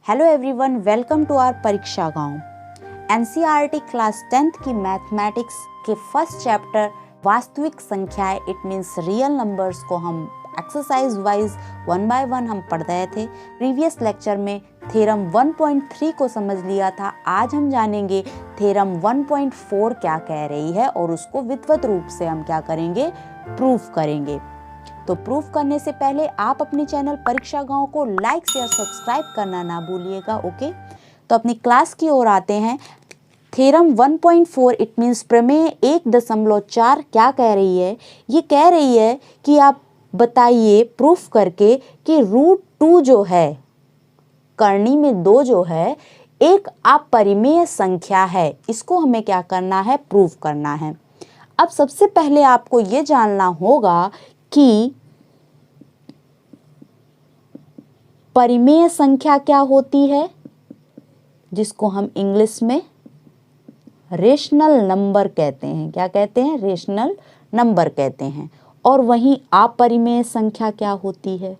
Hello everyone, welcome to our Pariksha Gaon. NCERT class 10th की mathematics के first chapter वास्तविक संख्याएं इट मीन्स रियल नंबर्स को हम एक्सरसाइज वाइज 1 बाय 1 हम पढ़ रहे थे। प्रीवियस लेक्चर में थ्योरम 1.3 को समझ लिया था। आज हम जानेंगे थ्योरम 1.4 क्या कह रही है और उसको विधिवत रूप से हम क्या करेंगे, प्रूफ करेंगे। तो प्रूफ करने से पहले आप अपने चैनल परीक्षा गांव को लाइक शेयर सब्सक्राइब करना ना भूलिएगा। ओके, तो अपनी क्लास की ओर आते हैं। थ्योरम 1.4 इट मीन्स प्रमेय 1.4 क्या कह रही है? ये कह रही है कि आप बताइए प्रूफ करके कि √2 जो है, करनी में 2 जो है, एक अपरिमेय संख्या है। इसको हमें क्या करना है, प्रूफ करना है। अब सबसे पहले आपको ये जानना होगा कि परिमेय संख्या क्या होती है, जिसको हम इंग्लिश में रेशनल नंबर कहते हैं। क्या कहते हैं? रेशनल नंबर कहते हैं। और वहीं अपरिमेय संख्या क्या होती है?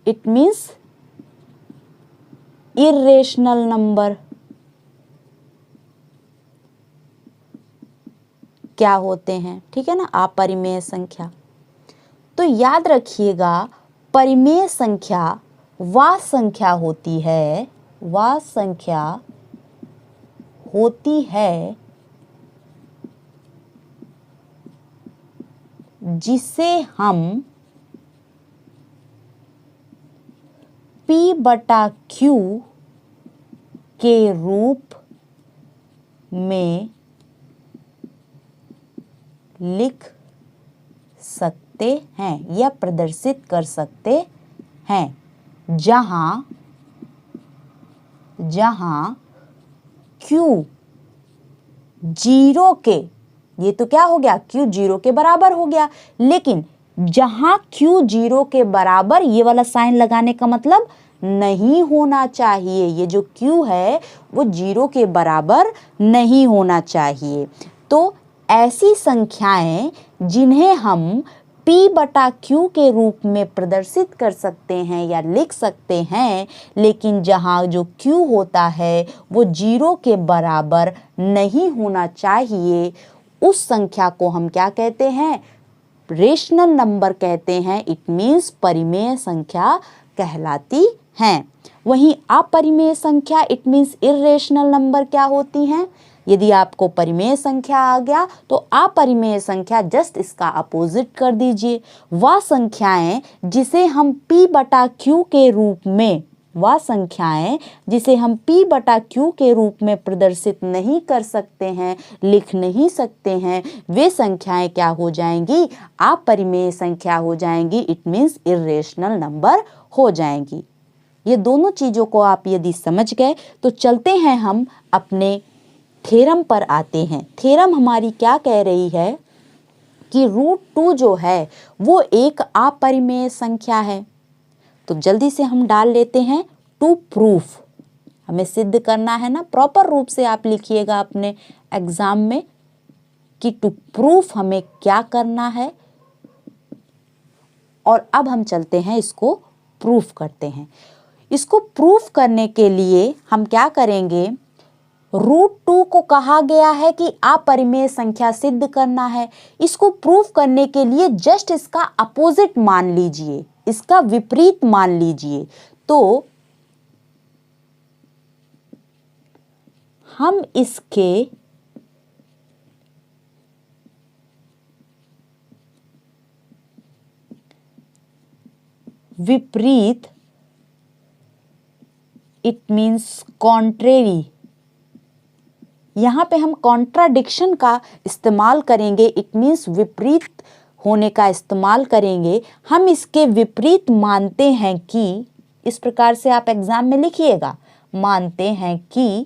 It means irrational number. क्या होते हैं? ठीक है ना, अपरिमेय संख्या। तो याद रखिएगा, परिमेय संख्या वह संख्या होती है, वह संख्या होती है जिसे हम P/Q के रूप में लिख सकते हैं या प्रदर्शित कर सकते हैं, जहां Q 0 के, ये तो क्या हो गया, Q 0 के बराबर हो गया। लेकिन जहां Q 0 के बराबर, ये वाला साइन लगाने का मतलब नहीं होना चाहिए। ये जो Q है वो 0 के बराबर नहीं होना चाहिए। तो ऐसी संख्याएं जिन्हें हम P/Q के रूप में प्रदर्शित कर सकते हैं या लिख सकते हैं, लेकिन जहां जो Q होता है वो 0 के बराबर नहीं होना चाहिए, उस संख्या को हम क्या कहते हैं? रेशनल नंबर कहते हैं। इट मीन्स परिमेय संख्या कहलाती हैं। वहीं अपरिमेय संख्या इट मीन्स इर्रेशनल नंबर क्या होती हैं? यदि आपको परिमेय संख्या आ गया तो अपरिमेय संख्या जस्ट इसका अपोजिट कर दीजिए। वह संख्याएं जिसे हम P/Q के रूप में, वह संख्याएं जिसे हम P/Q के रूप में प्रदर्शित नहीं कर सकते हैं, लिख नहीं सकते हैं, वे संख्याएं क्या हो जाएंगी? अपरिमेय संख्या हो जाएंगी। इट मीन्स इर्रेशनल नंबर हो जाएंगी। ये दोनों चीजों को आप यदि समझ गए तो चलते हैं हम अपने थ्योरम पर आते हैं। थ्योरम हमारी क्या कह रही है कि √2 जो है वो एक अपरिमेय संख्या है। तो जल्दी से हम डाल लेते हैं टू प्रूफ। हमें सिद्ध करना है ना, प्रॉपर रूप से आप लिखिएगा अपने एग्जाम में कि टू प्रूफ हमें क्या करना है। और अब हम चलते हैं, इसको प्रूफ करते हैं। इसको प्रूफ करने के लिए हम क्या करेंगे, √2 को कहा गया है कि अपरिमेय संख्या सिद्ध करना है। इसको प्रूफ करने के लिए जस्ट इसका अपोजिट मान लीजिए, इसका विपरीत मान लीजिए। तो हम इसके विपरीत इट मीन्स कॉन्ट्रेरी, यहाँ पे हम कॉन्ट्राडिक्शन का इस्तेमाल करेंगे। इट मीन्स विपरीत होने का इस्तेमाल करेंगे। हम इसके विपरीत मानते हैं कि, इस प्रकार से आप एग्जाम में लिखिएगा, मानते हैं कि,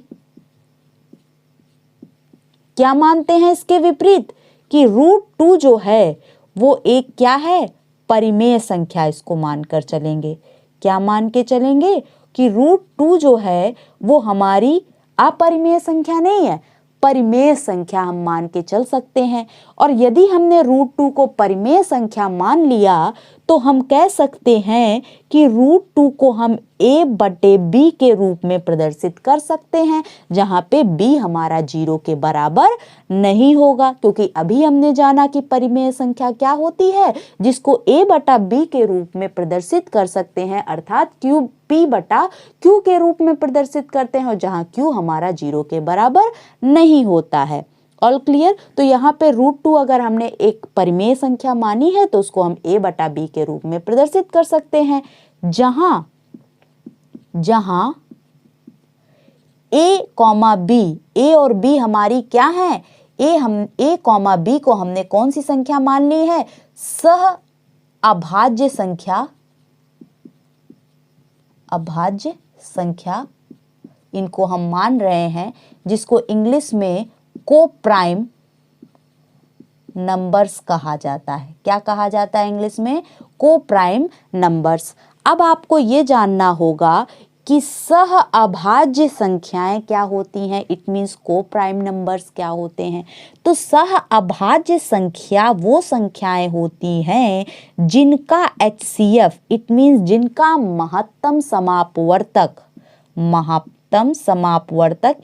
क्या मानते हैं इसके विपरीत? कि √2 जो है वो एक क्या है, परिमेय संख्या। इसको मानकर चलेंगे। क्या मान के चलेंगे? कि √2 जो है वो हमारी अपरिमेय संख्या नहीं है, परिमेय संख्या हम मान के चल सकते हैं। और यदि हमने √2 को परिमेय संख्या मान लिया तो हम कह सकते हैं कि √2 को हम a/b के रूप में प्रदर्शित कर सकते हैं, जहां पे b हमारा 0 के बराबर नहीं होगा, क्योंकि अभी हमने जाना कि परिमेय संख्या क्या होती है, जिसको a/b के रूप में प्रदर्शित कर सकते हैं, अर्थात p/q के रूप में प्रदर्शित करते हैं, और जहां q हमारा 0 के बराबर नहीं होता है। All clear? तो यहाँ पे √2 अगर हमने एक परिमेय संख्या मानी है तो उसको हम a/b के रूप में प्रदर्शित कर सकते हैं, जहां a और b हमारी क्या है, a, b को हमने कौन सी संख्या मान ली है, सह अभाज्य संख्या इनको हम मान रहे हैं, जिसको इंग्लिश में को-प्राइम नंबर्स कहा जाता है। क्या कहा जाता है इंग्लिश में? Co-prime numbers. अब आपको ये जानना होगा कि सह अभाज्य संख्याएं क्या होती हैं, इट मीन्स को-प्राइम नंबर्स क्या होते हैं। तो सह अभाज्य संख्या वो संख्याएं होती हैं जिनका HCF, इट मीन्स जिनका महत्तम समापवर्तक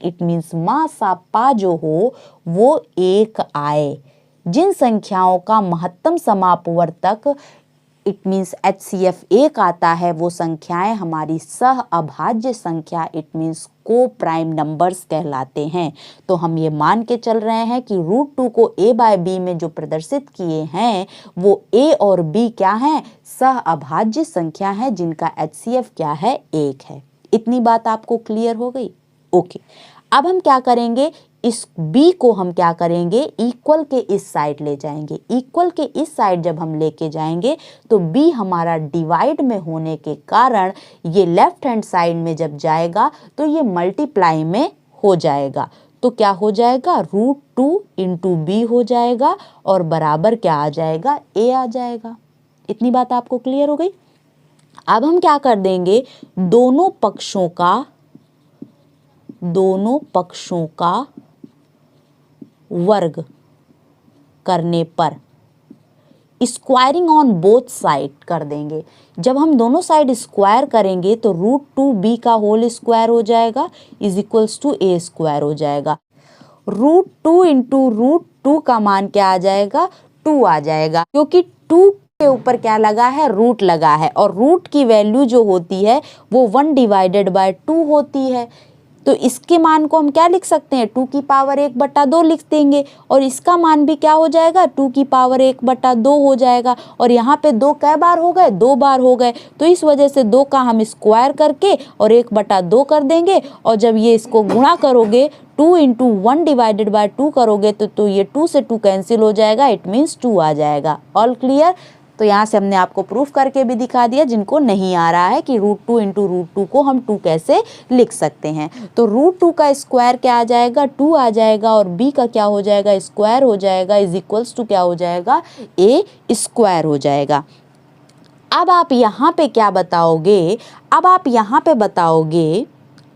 इट मीन्स मा सा पा जो हो वो 1 आए। जिन संख्याओं का महत्तम समापवर्तक इट मीन्स HCF 1 आता है, वो संख्याएं हमारी सह अभाज्य संख्या इट मीन्स को-प्राइम नंबर्स कहलाते हैं। तो हम ये मान के चल रहे हैं कि √2 को a/b में जो प्रदर्शित किए हैं वो a और b क्या हैं, सह अभाज्य संख्या है, जिनका HCF क्या है, 1 है। इतनी बात आपको क्लियर हो गई? ओके। अब हम क्या करेंगे, इस b को हम क्या करेंगे, इक्वल के इस साइड ले जाएंगे। इक्वल के इस साइड जब हम लेके जाएंगे तो b हमारा डिवाइड में होने के कारण ये लेफ्ट हैंड साइड में जब जाएगा तो ये मल्टीप्लाई में हो जाएगा। तो क्या हो जाएगा, √2 इंटू b हो जाएगा और बराबर क्या आ जाएगा, a आ जाएगा। इतनी बात आपको क्लियर हो गई? अब हम क्या कर देंगे, दोनों पक्षों का वर्ग करने पर स्क्वायरिंग ऑन बोथ साइड कर देंगे। जब हम दोनों साइड स्क्वायर करेंगे तो √2b का होल स्क्वायर हो जाएगा इज इक्वल्स टू a² हो जाएगा। √2 इंटू √2 का मान क्या आ जाएगा, 2 आ जाएगा, क्योंकि 2 के ऊपर क्या लगा है, रूट लगा है, और रूट की वैल्यू जो होती है वो 1/2 होती है। तो इसके मान को हम क्या लिख सकते हैं, 2 की पावर 1/2 लिख देंगे, और इसका मान भी क्या हो जाएगा, 2 की पावर 1/2 हो जाएगा। और यहाँ पे 2 कै बार हो गए, 2 बार हो गए, तो इस वजह से 2 का हम स्क्वायर करके और 1/2 कर देंगे, और जब ये इसको गुणा करोगे 2 इंटू 1/2 करोगे तो ये 2 से 2 कैंसिल हो जाएगा, इट मीन्स 2 आ जाएगा। All clear? तो यहाँ से हमने आपको प्रूफ करके भी दिखा दिया, जिनको नहीं आ रहा है कि √2 इंटू √2 को हम 2 कैसे लिख सकते हैं। तो √2 का स्क्वायर क्या आ जाएगा, 2 आ जाएगा, और b का क्या हो जाएगा, स्क्वायर हो जाएगा, इज इक्वल्स टू क्या हो जाएगा, a² हो जाएगा। अब आप यहाँ पे क्या बताओगे, अब आप यहाँ पे बताओगे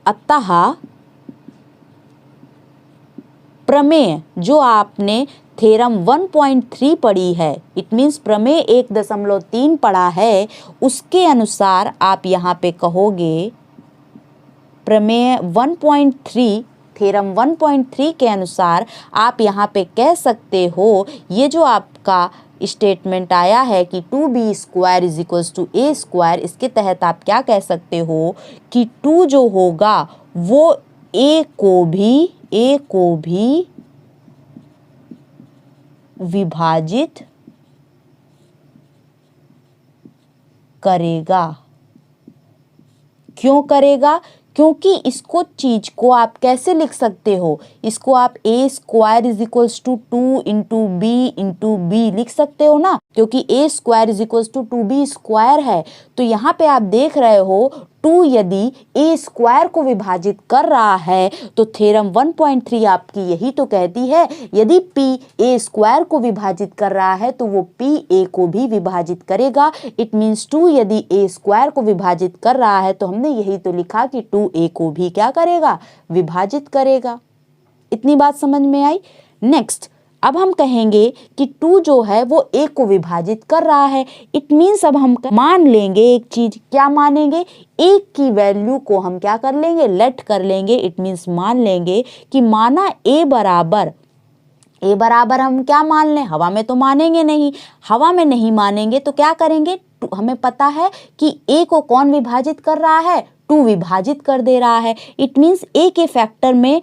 अतः प्रमेय जो आपने थ्योरम 1.3 पढ़ी है, इट मीन्स प्रमेय 1.3 पढ़ा है, उसके अनुसार आप यहाँ पे कहोगे प्रमेय 1.3 थ्योरम 1.3 के अनुसार आप यहाँ पे कह सकते हो, ये जो आपका स्टेटमेंट आया है कि 2b² is equals to a², इसके तहत आप क्या कह सकते हो कि 2 जो होगा वो a को भी विभाजित करेगा। क्यों करेगा? क्योंकि इसको चीज को आप कैसे लिख सकते हो, इसको आप a² is equals to 2 into b लिख सकते हो ना, क्योंकि a² is equals to 2b² है। तो यहाँ पे आप देख रहे हो 2 यदि a² को विभाजित कर रहा है तो थ्योरम 1.3 आपकी यही तो कहती है, यदि p a² को विभाजित कर रहा है तो वो p a को भी विभाजित करेगा। इट मीन्स 2 यदि a² को विभाजित कर रहा है तो हमने यही तो लिखा कि 2 a को भी क्या करेगा, विभाजित करेगा। इतनी बात समझ में आई? नेक्स्ट अब हम कहेंगे कि 2 जो है वो a को विभाजित कर रहा है। इट मीन्स अब हम मान लेंगे एक चीज, क्या मानेंगे, a की वैल्यू को हम क्या कर लेंगे, लेट कर लेंगे। इट मीन्स मान लेंगे कि माना a बराबर हम क्या मान लें, हवा में तो मानेंगे नहीं, हवा में नहीं मानेंगे तो क्या करेंगे, हमें पता है कि a को कौन विभाजित कर रहा है, 2 विभाजित कर दे रहा है। इट मीन्स a के फैक्टर में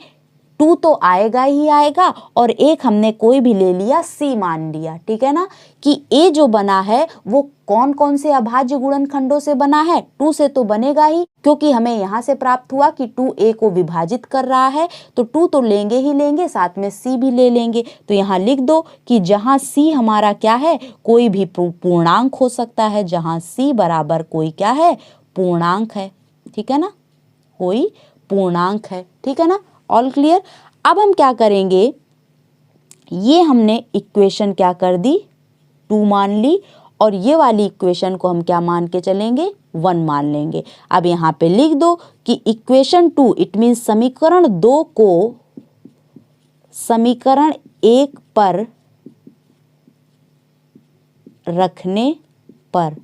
2 तो आएगा ही आएगा, और एक हमने कोई भी ले लिया, c मान लिया, ठीक है ना, कि a जो बना है वो कौन कौन से अभाज्य गुणनखंडों से बना है, 2 से तो बनेगा ही, क्योंकि हमें यहाँ से प्राप्त हुआ कि 2 a को विभाजित कर रहा है, तो 2 तो लेंगे ही लेंगे, साथ में c भी ले लेंगे। तो यहाँ लिख दो कि जहाँ c हमारा क्या है, कोई भी पूर्णांक हो सकता है, जहाँ c बराबर कोई क्या है, पूर्णांक है, ठीक है ना, कोई पूर्णांक है, ठीक है ना, ऑल क्लियर। अब हम क्या करेंगे, ये हमने इक्वेशन क्या कर दी, 2 मान ली, और ये वाली इक्वेशन को हम क्या मान के चलेंगे, 1 मान लेंगे। अब यहाँ पे लिख दो कि इक्वेशन 2, इट मीन्स समीकरण 2 को समीकरण 1 पर रखने पर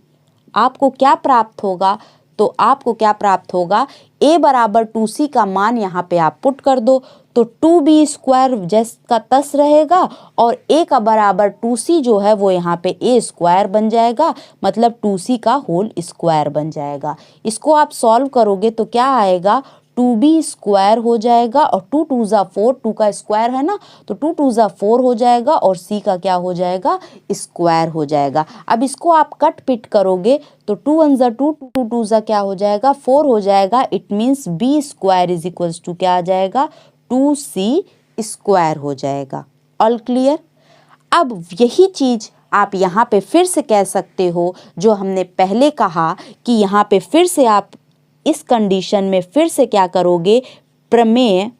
आपको क्या प्राप्त होगा, तो आपको क्या प्राप्त होगा, a बराबर 2c का मान यहाँ पे आप पुट कर दो, तो 2b स्क्वायर जैसा तस रहेगा, और a का बराबर 2c जो है वो यहाँ पे a स्क्वायर बन जाएगा, मतलब 2c का होल स्क्वायर बन जाएगा। इसको आप सॉल्व करोगे तो क्या आएगा, 2b स्क्वायर हो जाएगा, और 2 2 ज़ा 4, 2 का स्क्वायर है ना, तो 2 2 ज़ा 4 हो जाएगा, और c का क्या हो जाएगा, स्क्वायर हो जाएगा। अब इसको आप कट पिट करोगे तो 2 1 ज़ा 2, 2 2 ज़ा क्या हो जाएगा, 4 हो जाएगा। It means b square is equals to क्या आ जाएगा, 2c स्क्वायर हो जाएगा। All clear. अब यही चीज आप यहाँ पे फिर से कह सकते हो, जो हमने पहले कहा कि यहाँ पे फिर से आप इस कंडीशन में फिर से क्या करोगे, प्रमेय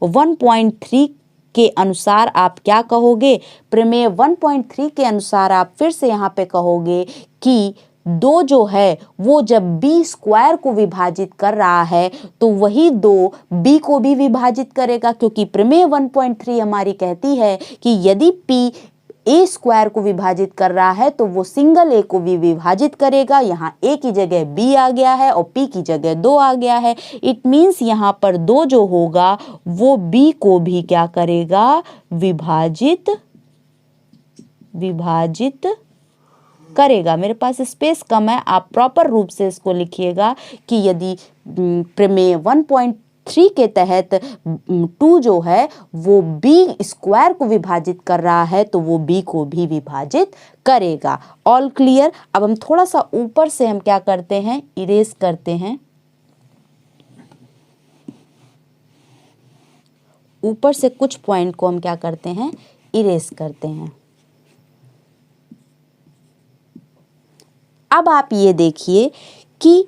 1.3 के अनुसार आप क्या कहोगे, प्रमेय 1.3 के अनुसार आप फिर से यहाँ पे कहोगे कि 2 जो है वो जब b स्क्वायर को विभाजित कर रहा है तो वही 2 b को भी विभाजित करेगा, क्योंकि प्रमेय 1.3 हमारी कहती है कि यदि p a स्क्वायर को विभाजित कर रहा है तो वो सिंगल a को भी विभाजित करेगा। यहाँ a की जगह b आ गया है और p की जगह 2 आ गया है। इट मीन्स यहाँ पर 2 जो होगा वो b को भी क्या करेगा, विभाजित करेगा। मेरे पास स्पेस कम है, आप प्रॉपर रूप से इसको लिखिएगा कि यदि प्रमेय 1.3 के तहत 2 जो है वो b स्क्वायर को विभाजित कर रहा है तो वो b को भी विभाजित करेगा। All clear. अब हम थोड़ा सा ऊपर से हम क्या करते हैं, इरेज करते हैं, ऊपर से कुछ पॉइंट को हम क्या करते हैं, इरेज करते हैं। अब आप ये देखिए कि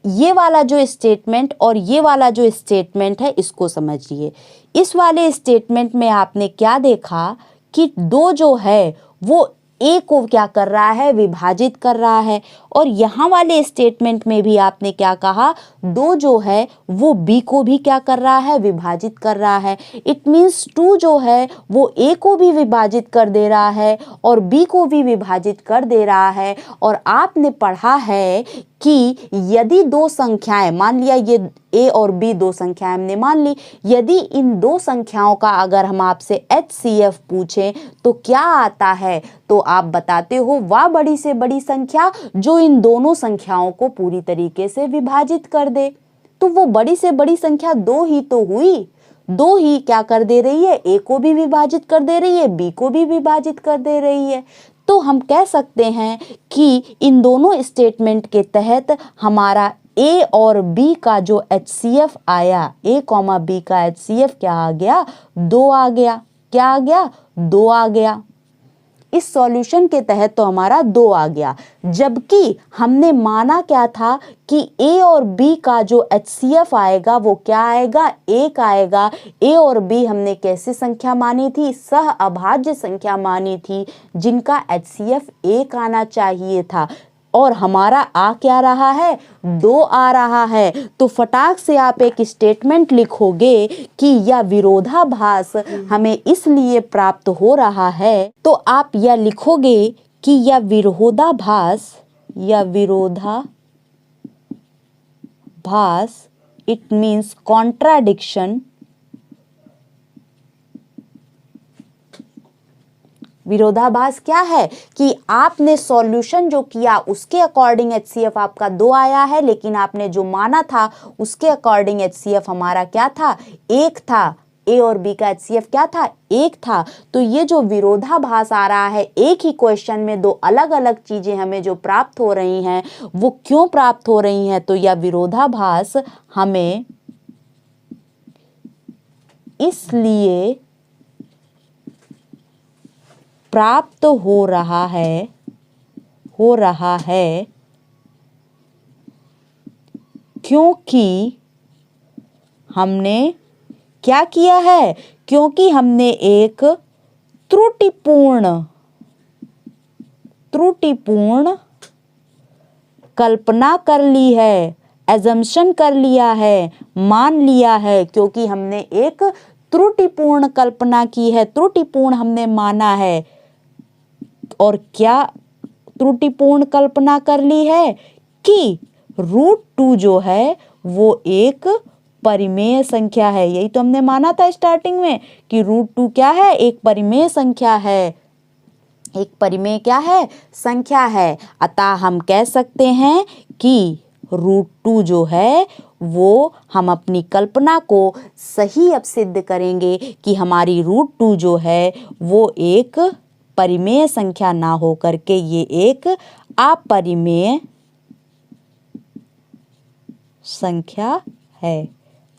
ये वाला जो स्टेटमेंट और ये वाला जो स्टेटमेंट है इसको समझिए। इस वाले स्टेटमेंट में आपने क्या देखा कि 2 जो है वो a को क्या कर रहा है, विभाजित कर रहा है, और यहाँ वाले स्टेटमेंट में भी आपने क्या कहा, 2 जो है वो b को भी क्या कर रहा है, विभाजित कर रहा है। इट मीन्स 2 जो है वो a को भी विभाजित कर दे रहा है और b को भी विभाजित कर दे रहा है। और आपने पढ़ा है कि यदि 2 संख्याएं, मान लिया ये a और b 2 संख्याएं हमने मान ली, यदि इन 2 संख्याओं का अगर हम आपसे HCF पूछें तो क्या आता है, तो आप बताते हो वह बड़ी से बड़ी संख्या जो इन दोनों संख्याओं को पूरी तरीके से विभाजित कर दे। तो वो बड़ी से बड़ी संख्या 2 ही तो हुई, 2 ही क्या कर दे रही है, a को भी विभाजित कर दे रही है, b को भी विभाजित कर दे रही है। तो हम कह सकते हैं कि इन दोनों स्टेटमेंट के तहत हमारा a और b का जो HCF आया, a, b का HCF क्या आ गया, 2 आ गया। क्या आ गया, 2 आ गया। इस सॉल्यूशन के तहत तो हमारा 2 आ गया, जबकि हमने माना क्या था कि a और b का जो HCF आएगा वो क्या आएगा, 1 आएगा। a और b हमने कैसे संख्या मानी थी, सह अभाज्य संख्या मानी थी, जिनका HCF 1 आना चाहिए था। और हमारा आ क्या रहा है, 2 आ रहा है। तो फटाक से आप एक स्टेटमेंट लिखोगे कि यह विरोधाभास हमें इसलिए प्राप्त हो रहा है। तो आप यह लिखोगे कि यह विरोधाभास इट मीन्स कॉन्ट्राडिक्शन। विरोधाभास क्या है कि आपने सॉल्यूशन जो किया उसके अकॉर्डिंग HCF आपका 2 आया है, लेकिन आपने जो माना था उसके अकॉर्डिंग HCF हमारा क्या था, 1 था। A और B का HCF क्या था, 1 था। तो ये जो विरोधाभास आ रहा है, एक ही क्वेश्चन में 2 अलग अलग चीजें हमें जो प्राप्त हो रही हैं, वो क्यों प्राप्त हो रही हैं, तो यह विरोधाभास हमें इसलिए प्राप्त हो रहा है क्योंकि हमने क्या किया है, क्योंकि हमने एक त्रुटिपूर्ण कल्पना कर ली है, एजम्पशन कर लिया है, मान लिया है। क्योंकि हमने एक त्रुटिपूर्ण कल्पना की है, त्रुटिपूर्ण हमने माना है। और क्या त्रुटिपूर्ण कल्पना कर ली है कि √2 जो है वो एक परिमेय संख्या है। यही तो हमने माना था स्टार्टिंग में कि √2 क्या है, एक परिमेय संख्या है, एक परिमेय क्या है, संख्या है। अतः हम कह सकते हैं कि √2 जो है वो हम अपनी कल्पना को सही अब सिद्ध करेंगे कि हमारी √2 जो है वो एक परिमेय संख्या ना हो करके ये एक अपरिमेय संख्या है।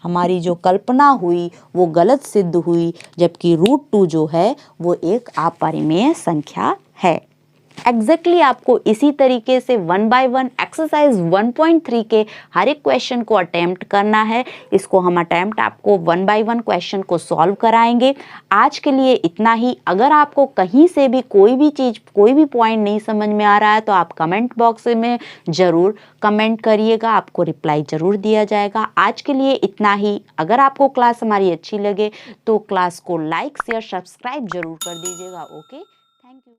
हमारी जो कल्पना हुई वो गलत सिद्ध हुई, जबकि √2 जो है वो एक अपरिमेय संख्या है। एग्जैक्टली आपको इसी तरीके से 1 बाय 1 एक्सरसाइज 1.3 के हर एक क्वेश्चन को अटेम्प्ट करना है। इसको हम अटेम्प्ट आपको 1 बाय 1 क्वेश्चन को सॉल्व कराएंगे। आज के लिए इतना ही। अगर आपको कहीं से भी कोई भी चीज़, कोई भी पॉइंट नहीं समझ में आ रहा है तो आप कमेंट बॉक्स में ज़रूर कमेंट करिएगा, आपको रिप्लाई ज़रूर दिया जाएगा। आज के लिए इतना ही। अगर आपको क्लास हमारी अच्छी लगे तो क्लास को लाइक शेयर सब्सक्राइब जरूर कर दीजिएगा। Okay, thank you.